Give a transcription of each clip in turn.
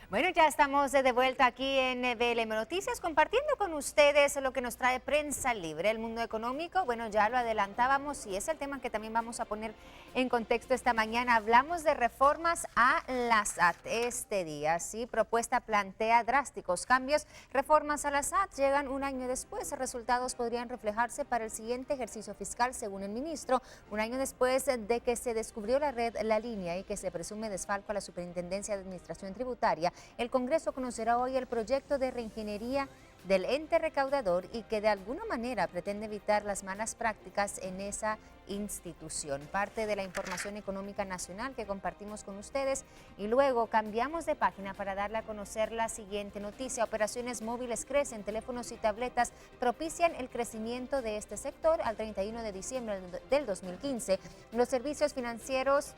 Bueno, ya estamos de vuelta aquí en BLM Noticias compartiendo con ustedes lo que nos trae Prensa Libre, el mundo económico. Bueno, ya lo adelantábamos y es el tema que también vamos a poner en contexto esta mañana. Hablamos de reformas a la SAT este día. Sí, propuesta plantea drásticos cambios. Reformas a la SAT llegan un año después. Resultados podrían reflejarse para el siguiente ejercicio fiscal, según el ministro, un año después de que se descubrió la red La Línea y que se presume desfalco a la Superintendencia de Administración Tributaria. El Congreso conocerá hoy el proyecto de reingeniería del ente recaudador y que de alguna manera pretende evitar las malas prácticas en esa institución. Parte de la información económica nacional que compartimos con ustedes y luego cambiamos de página para darle a conocer la siguiente noticia. Operaciones móviles crecen, teléfonos y tabletas propician el crecimiento de este sector al 31 de diciembre del 2015. Los servicios financieros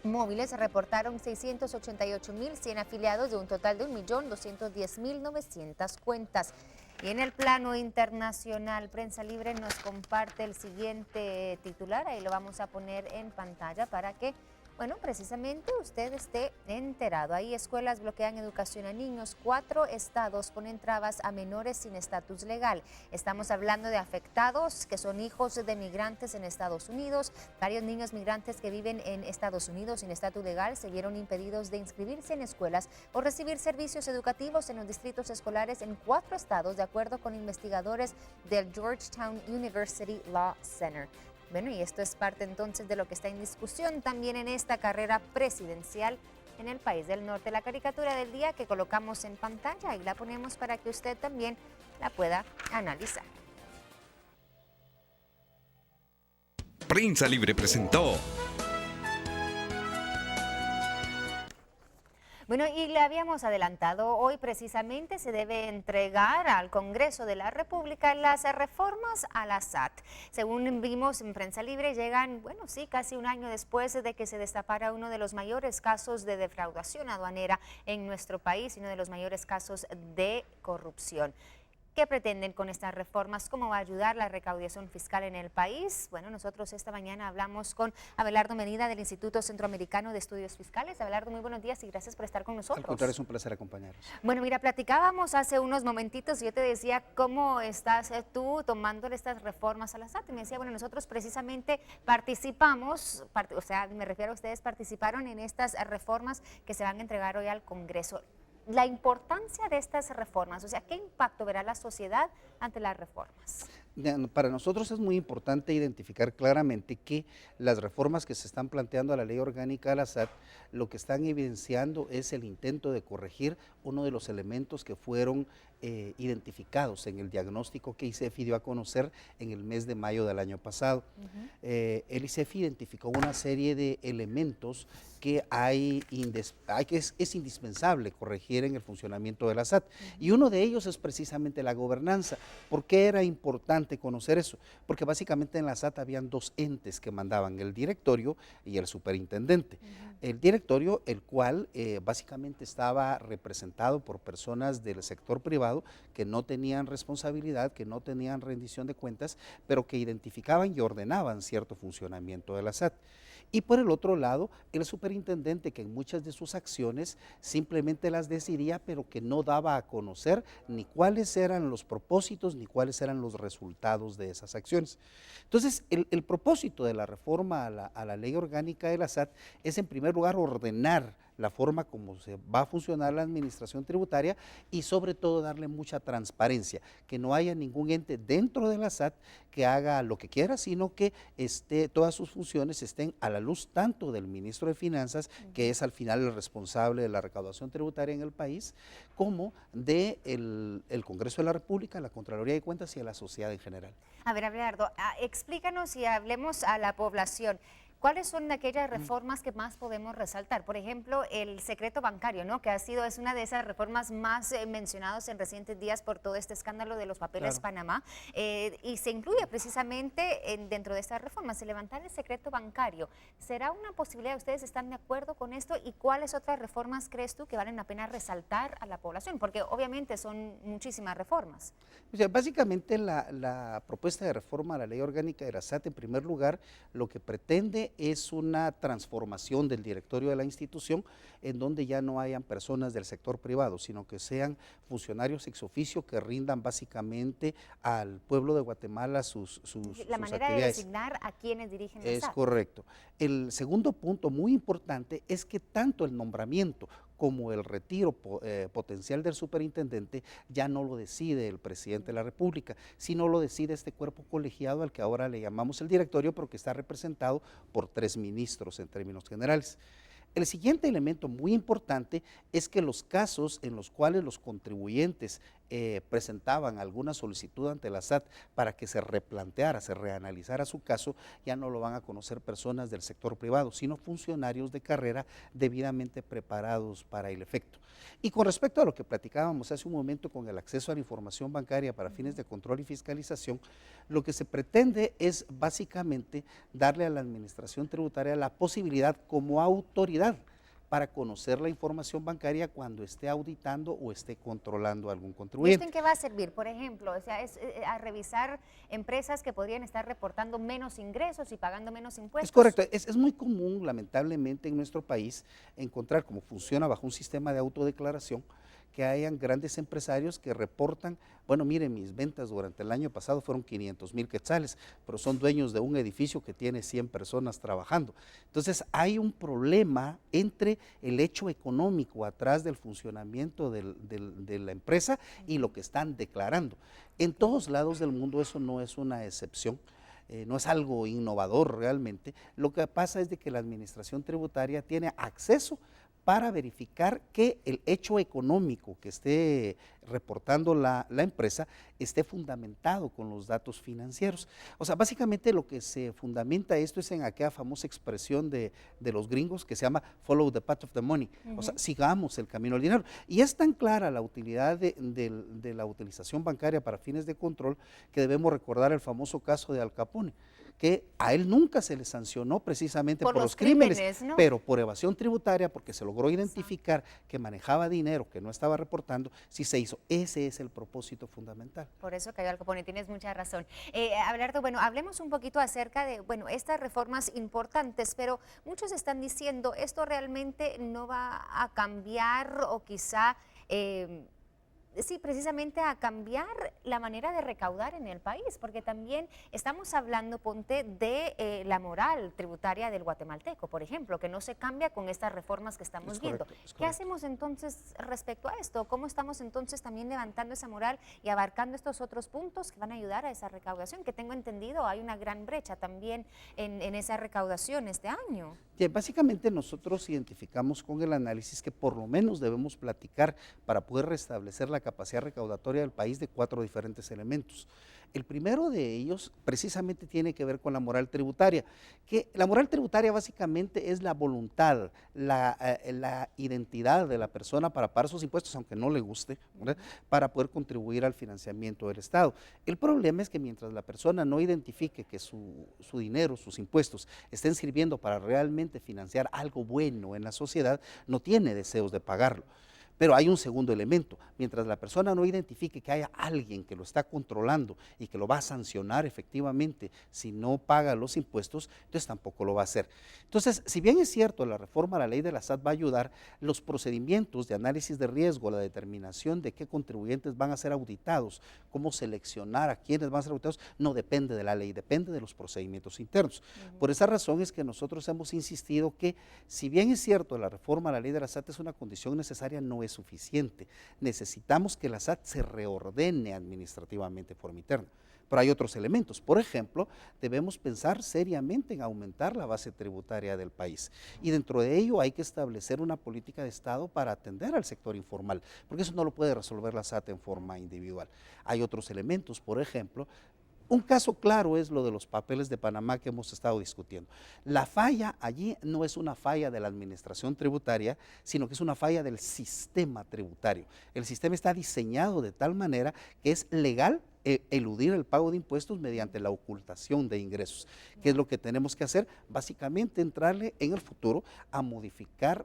móviles reportaron 688.100 afiliados de un total de 1.210.900 cuentas. Y en el plano internacional, Prensa Libre nos comparte el siguiente titular, ahí lo vamos a poner en pantalla para que, bueno, precisamente usted esté enterado. Ahí escuelas bloquean educación a niños, 4 estados ponen trabas a menores sin estatus legal. Estamos hablando de afectados que son hijos de migrantes en Estados Unidos. Varios niños migrantes que viven en Estados Unidos sin estatus legal se vieron impedidos de inscribirse en escuelas o recibir servicios educativos en los distritos escolares en 4 estados, de acuerdo con investigadores del Georgetown University Law Center. Bueno, y esto es parte entonces de lo que está en discusión también en esta carrera presidencial en el país del norte. La caricatura del día que colocamos en pantalla y la ponemos para que usted también la pueda analizar. Prensa Libre presentó. Bueno, y le habíamos adelantado, hoy precisamente se debe entregar al Congreso de la República las reformas a la SAT. Según vimos en Prensa Libre, llegan, bueno, sí, casi un año después de que se destapara uno de los mayores casos de defraudación aduanera en nuestro país y uno de los mayores casos de corrupción. ¿Qué pretenden con estas reformas? ¿Cómo va a ayudar la recaudación fiscal en el país? Bueno, nosotros esta mañana hablamos con Abelardo Medina del Instituto Centroamericano de Estudios Fiscales. Abelardo, muy buenos días y gracias por estar con nosotros. Al contrario, es un placer acompañarnos. Bueno, mira, platicábamos hace unos momentitos y yo te decía, ¿cómo estás tú tomando estas reformas a la SAT? Y me decía, bueno, nosotros precisamente participamos, o sea, me refiero a ustedes, participaron en estas reformas que se van a entregar hoy al Congreso. La importancia de estas reformas, o sea, ¿qué impacto verá la sociedad ante las reformas? Para nosotros es muy importante identificar claramente que las reformas que se están planteando a la ley orgánica de la SAT, lo que están evidenciando es el intento de corregir uno de los elementos que fueron identificados en el diagnóstico que ICEFI dio a conocer en el mes de mayo del año pasado. El ICEFI identificó una serie de elementos que es indispensable corregir en el funcionamiento de la SAT. Y uno de ellos es precisamente la gobernanza. ¿Por qué era importante conocer eso? Porque básicamente en la SAT habían 2 entes que mandaban, el directorio y el superintendente. El directorio, el cual básicamente estaba representado por personas del sector privado que no tenían responsabilidad, que no tenían rendición de cuentas, pero que identificaban y ordenaban cierto funcionamiento de la SAT. Y por el otro lado, el superintendente, que en muchas de sus acciones simplemente las decidía, pero que no daba a conocer ni cuáles eran los propósitos ni cuáles eran los resultados de esas acciones. Entonces, el propósito de la reforma a la ley orgánica de la SAT es, en primer lugar, ordenar la forma como se va a funcionar la administración tributaria y sobre todo darle mucha transparencia, que no haya ningún ente dentro de la SAT que haga lo que quiera, sino que todas sus funciones estén a la luz tanto del ministro de Finanzas, que es al final el responsable de la recaudación tributaria en el país, como del Congreso de la República, la Contraloría de Cuentas y a la sociedad en general. A ver, Abelardo, explícanos y hablemos a la población. ¿Cuáles son aquellas reformas que más podemos resaltar? Por ejemplo, el secreto bancario, ¿no? Que es una de esas reformas más mencionadas en recientes días por todo este escándalo de los papeles Panamá, y se incluye precisamente dentro de estas reformas, el levantar el secreto bancario. ¿Será una posibilidad? ¿Ustedes están de acuerdo con esto? ¿Y cuáles otras reformas crees tú que valen la pena resaltar a la población? Porque obviamente son muchísimas reformas. O sea, básicamente la propuesta de reforma a la ley orgánica de la SAT, en primer lugar, lo que pretende es una transformación del directorio de la institución en donde ya no hayan personas del sector privado, sino que sean funcionarios ex oficio que rindan básicamente al pueblo de Guatemala sus La manera de actividades. designar a quienes dirigen la Es SAT. correcto. El segundo punto muy importante es que tanto el nombramiento como el retiro potencial del superintendente ya no lo decide el presidente de la República, sino lo decide este cuerpo colegiado al que ahora le llamamos el directorio, pero que está representado por 3 ministros en términos generales. El siguiente elemento muy importante es que los casos en los cuales los contribuyentes presentaban alguna solicitud ante la SAT para que se replanteara, se reanalizara su caso, ya no lo van a conocer personas del sector privado, sino funcionarios de carrera debidamente preparados para el efecto. Y con respecto a lo que platicábamos hace un momento con el acceso a la información bancaria para fines de control y fiscalización, lo que se pretende es básicamente darle a la administración tributaria la posibilidad como autoridad para conocer la información bancaria cuando esté auditando o esté controlando a algún ¿Y esto contribuyente. en qué va a servir? Por ejemplo, o sea, es a revisar empresas que podrían estar reportando menos ingresos y pagando menos impuestos. Es correcto, es muy común lamentablemente en nuestro país encontrar cómo funciona bajo un sistema de autodeclaración que hayan grandes empresarios que reportan, bueno, miren, mis ventas durante el año pasado fueron 500,000 quetzales, pero son dueños de un edificio que tiene 100 personas trabajando. Entonces hay un problema entre el hecho económico atrás del funcionamiento de la empresa y lo que están declarando. En todos lados del mundo eso no es una excepción. No es algo innovador realmente. Lo que pasa es de que la administración tributaria tiene acceso para verificar que el hecho económico que esté reportando la empresa esté fundamentado con los datos financieros. O sea, básicamente lo que se fundamenta esto es en aquella famosa expresión de los gringos que se llama follow the path of the money, o sea, sigamos el camino del dinero. Y es tan clara la utilidad de la utilización bancaria para fines de control que debemos recordar el famoso caso de Al Capone, que a él nunca se le sancionó precisamente por los crímenes, ¿no? pero por evasión tributaria, porque se logró identificar que manejaba dinero que no estaba reportando, sí se hizo. Ese es el propósito fundamental. Por eso cayó Al Capone, tienes mucha razón. Abelardo, bueno, hablemos un poquito acerca de, bueno, estas reformas importantes, pero muchos están diciendo, esto realmente no va a cambiar o quizá... sí, precisamente a cambiar la manera de recaudar en el país, porque también estamos hablando, ponte, de la moral tributaria del guatemalteco, por ejemplo, que no se cambia con estas reformas que estamos viendo. ¿Qué hacemos entonces respecto a esto? ¿Cómo estamos entonces también levantando esa moral y abarcando estos otros puntos que van a ayudar a esa recaudación? Que tengo entendido, hay una gran brecha también en esa recaudación este año. Sí, básicamente nosotros identificamos con el análisis que por lo menos debemos platicar para poder restablecer la capacidad recaudatoria del país de 4 diferentes elementos. El primero de ellos precisamente tiene que ver con la moral tributaria, que la moral tributaria básicamente es la voluntad, la identidad de la persona para pagar sus impuestos, aunque no le guste, ¿verdad?, para poder contribuir al financiamiento del Estado. El problema es que mientras la persona no identifique que su dinero, sus impuestos, estén sirviendo para realmente financiar algo bueno en la sociedad, no tiene deseos de pagarlo. Pero hay un segundo elemento, mientras la persona no identifique que haya alguien que lo está controlando y que lo va a sancionar efectivamente si no paga los impuestos, entonces tampoco lo va a hacer. Entonces, si bien es cierto, la reforma a la ley de la SAT va a ayudar, los procedimientos de análisis de riesgo, la determinación de qué contribuyentes van a ser auditados, cómo seleccionar a quienes van a ser auditados, no depende de la ley, depende de los procedimientos internos. Por esa razón es que nosotros hemos insistido que, si bien es cierto, la reforma a la ley de la SAT es una condición necesaria, no es suficiente. Necesitamos que la SAT se reordene administrativamente de forma interna. Pero hay otros elementos. Por ejemplo, debemos pensar seriamente en aumentar la base tributaria del país. Y dentro de ello hay que establecer una política de Estado para atender al sector informal, porque eso no lo puede resolver la SAT en forma individual. Hay otros elementos, por ejemplo, un caso claro es lo de los papeles de Panamá que hemos estado discutiendo. La falla allí no es una falla de la administración tributaria, sino que es una falla del sistema tributario. El sistema está diseñado de tal manera que es legal eludir el pago de impuestos mediante la ocultación de ingresos. ¿Qué es lo que tenemos que hacer? Básicamente entrarle en el futuro a modificar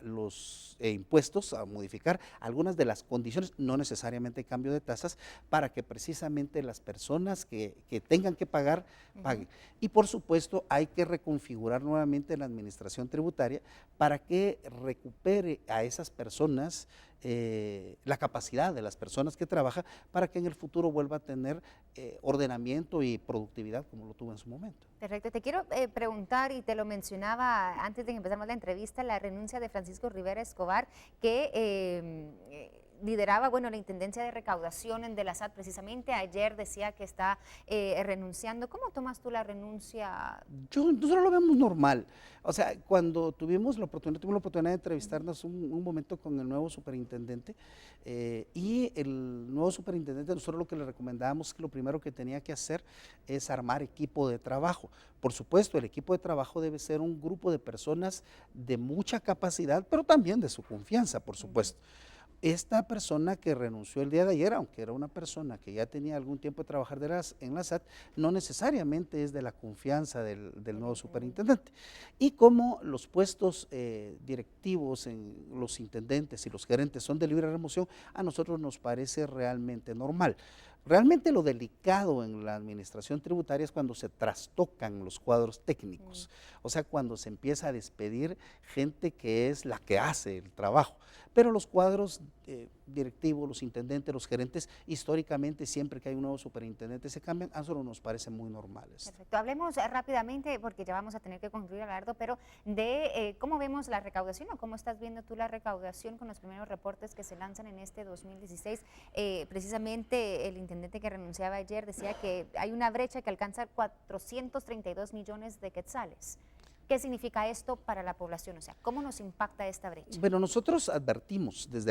los impuestos, a modificar algunas de las condiciones, no necesariamente cambio de tasas, para que precisamente las personas que tengan que pagar, paguen. Y por supuesto hay que reconfigurar nuevamente la administración tributaria para que recupere a esas personas la capacidad de las personas que trabajan para que en el futuro vuelva a tener ordenamiento y productividad como lo tuvo en su momento. Perfecto, te quiero preguntar, y te lo mencionaba antes de que empezáramos la entrevista, la renuncia de Francisco Rivera Escobar, que lideraba, bueno, la Intendencia de Recaudación de la SAT precisamente. Ayer decía que está renunciando. ¿Cómo tomas tú la renuncia? Nosotros lo vemos normal. O sea, cuando tuvimos la oportunidad de entrevistarnos un momento con el nuevo superintendente, y el nuevo superintendente, nosotros lo que le recomendábamos es que lo primero que tenía que hacer es armar equipo de trabajo. Por supuesto, el equipo de trabajo debe ser un grupo de personas de mucha capacidad, pero también de su confianza, por supuesto. Esta persona que renunció el día de ayer, aunque era una persona que ya tenía algún tiempo de trabajar en la SAT, no necesariamente es de la confianza del nuevo superintendente. Y como los puestos directivos en los intendentes y los gerentes son de libre remoción, a nosotros nos parece realmente normal. Realmente lo delicado en la administración tributaria es cuando se trastocan los cuadros técnicos, o sea, cuando se empieza a despedir gente que es la que hace el trabajo. Pero los cuadros directivos, los intendentes, los gerentes, históricamente siempre que hay un nuevo superintendente se cambian, a nosotros nos parece muy normales. Perfecto, hablemos rápidamente, porque ya vamos a tener que concluir, Abelardo, pero de cómo vemos la recaudación, o cómo estás viendo tú la recaudación con los primeros reportes que se lanzan en este 2016. Precisamente el intendente que renunciaba ayer decía que hay una brecha que alcanza 432 millones de quetzales. ¿Qué significa esto para la población? O sea, ¿cómo nos impacta esta brecha? Bueno, nosotros advertimos desde